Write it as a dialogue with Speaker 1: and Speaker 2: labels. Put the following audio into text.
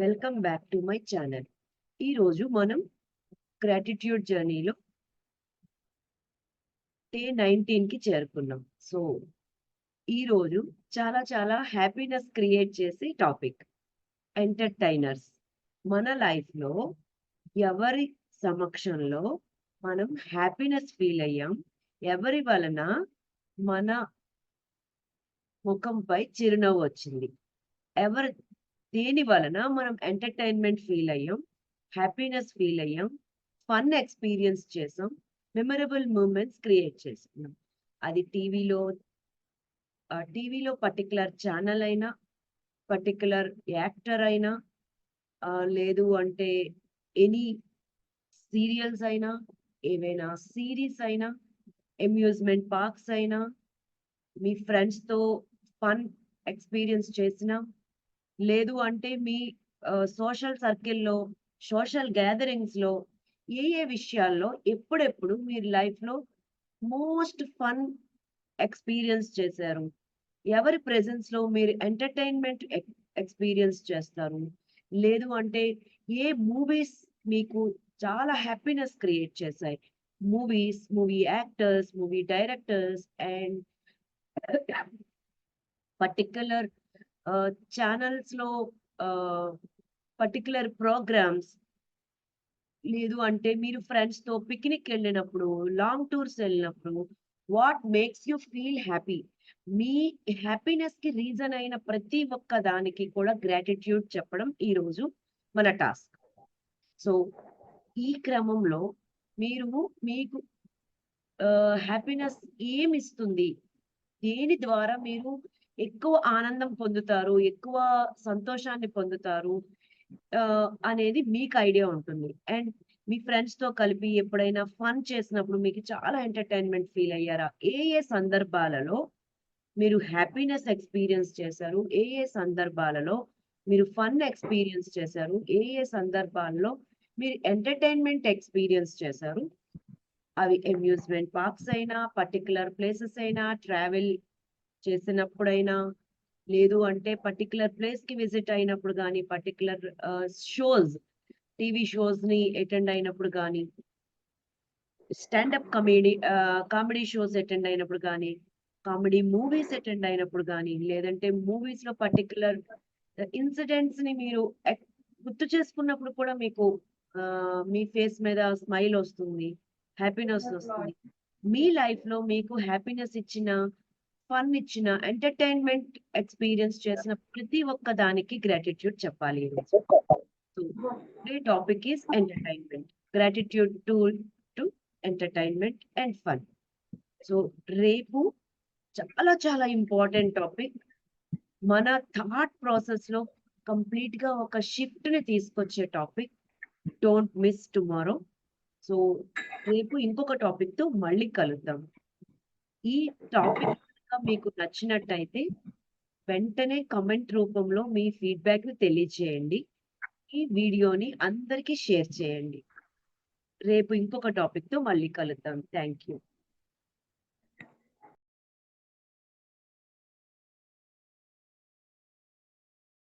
Speaker 1: Welcome back to my channel. ఈరోజు మనం gratitude జర్నీలో డే 19కి చేరుకున్నాం. సో ఈరోజు చాలా హ్యాపీనెస్ క్రియేట్ చేసే టాపిక్ ఎంటర్టైనర్స్. మన లైఫ్లో ఎవరి సమక్షంలో మనం హ్యాపీనెస్ ఫీల్ అయ్యాం, ఎవరి వలన మన ముఖంపై చిరునవ్వు వచ్చింది, ఎవరి దేని వలన మనం ఎంటర్టైన్మెంట్ ఫీల్ అయ్యాం, హ్యాపీనెస్ ఫీల్ అయ్యాం, ఫన్ ఎక్స్పీరియన్స్ చేసాం, మెమరబుల్ మూమెంట్స్ క్రియేట్ చేసుకున్నాం. అది టీవీలో పర్టికులర్ ఛానల్ అయినా, పర్టికులర్ యాక్టర్ అయినా, లేదు అంటే ఎనీ సీరియల్స్ అయినా, ఏవైనా సిరీస్ అయినా, అమ్యూజ్మెంట్ పార్క్స్ అయినా, మీ ఫ్రెండ్స్తో ఫన్ ఎక్స్పీరియన్స్ చేసిన, లేదు అంటే మీ సోషల్ సర్కిల్‌లో, సోషల్ గ్యాదరింగ్స్‌లో ఏ విషయాల్లో ఎప్పుడెప్పుడు మీరు లైఫ్‌లో మోస్ట్ ఫన్ ఎక్స్‌పీరియన్స్ చేశారు? ఎవరి ప్రెజెన్స్‌లో మీరు ఎంటర్‌టైన్‌మెంట్ ఎక్స్‌పీరియన్స్ చేస్తారు? లేదు అంటే ఏ మూవీస్ మీకు చాలా హ్యాపీనెస్ క్రియేట్ చేశాయి? Movies, movie actors, movie directors and particular ఛానల్స్‌లో పర్టిక్యులర్ ప్రోగ్రామ్స్, లేదు అంటే మీరు ఫ్రెండ్స్‌తో పిక్నిక్ వెళ్ళినప్పుడు, లాంగ్ టూర్స్ వెళ్ళినప్పుడు what makes you feel happy? మీ హ్యాపీనెస్‌కి రీజన్ అయిన ప్రతి ఒక్క దానికి కూడా గ్రాటిట్యూడ్ చెప్పడం ఈరోజు మన టాస్క్. సో ఈ క్రమంలో మీరు మీకు హ్యాపీనెస్ ఏమిస్తుంది? దేని ద్వారా మీరు ఎక్కువ ఆనందం పొందుతారు, ఎక్కువ సంతోషాన్ని పొందుతారు అనేది మీకు ఐడియా ఉంటుంది. అండ్ మీ ఫ్రెండ్స్‌తో కలిపి ఎప్పుడైనా ఫన్ చేసినప్పుడు మీకు చాలా ఎంటర్‌టైన్‌మెంట్ ఫీల్ అయ్యారా? ఏ సందర్భాలలో మీరు హ్యాపీనెస్ ఎక్స్‌పీరియన్స్ చేశారు? ఏ సందర్భాలలో మీరు ఫన్ ఎక్స్‌పీరియన్స్ చేశారు? ఏ సందర్భాల్లో మీరు ఎంటర్‌టైన్‌మెంట్ ఎక్స్‌పీరియన్స్ చేశారు? అవి అమ్యూజ్మెంట్ పార్క్స్ అయినా, పర్టిక్యులర్ ప్లేసెస్ అయినా, ట్రావెల్ చేసినప్పుడైనా, లేదు అంటే పర్టిక్యులర్ ప్లేస్‌కి విజిట్ అయినప్పుడు గానీ, పర్టిక్యులర్ షోస్, టీవీ షోస్‌ని అటెండ్ అయినప్పుడు గానీ, స్టాండప్ కామెడీ షోస్ అటెండ్ అయినప్పుడు గానీ, కామెడీ మూవీస్ అటెండ్ అయినప్పుడు గానీ, లేదంటే మూవీస్‌లో పర్టిక్యులర్ ఇన్సిడెంట్స్‌ని మీరు గుర్తు చేసుకున్నప్పుడు కూడా మీకు మీ ఫేస్ మీద స్మైల్ ఒస్తుంది, హ్యాపీనెస్ ఒస్తుంది. మీ లైఫ్‌లో మీకు హ్యాపీనెస్ ఇచ్చిన, ఫన్ ఇచ్చిన, ఎంటర్‌టైన్‌మెంట్ ఎక్స్‌పీరియన్స్ చేసిన ప్రతి ఒక్క దానికి గ్రాటిట్యూడ్ చెప్పాలి ఈరోజు. So, today topic is entertainment. Gratitude to entertainment and fun. So, రేపు చాలా ఇంపార్టెంట్ టాపిక్. మన థాట్ ప్రాసెస్‌లో కంప్లీట్‌గా ఒక షిఫ్ట్‌ని తీసుకొచ్చే topic. Don't miss tomorrow. So, రేపు ఇంకొక టాపిక్‌తో మళ్ళీ కలుద్దాం. ఈ టాపిక్ కనుక మీకు నచ్చినట్టయితే వెంటనే కామెంట్ రూపంలో మీ ఫీడ్‌బ్యాక్‌ని తెలియచేయండి. ఈ వీడియోని అందరికీ షేర్ చేయండి. రేపు ఇంకొక టాపిక్‌తో మళ్ళీ కలుద్దాం. Thank you.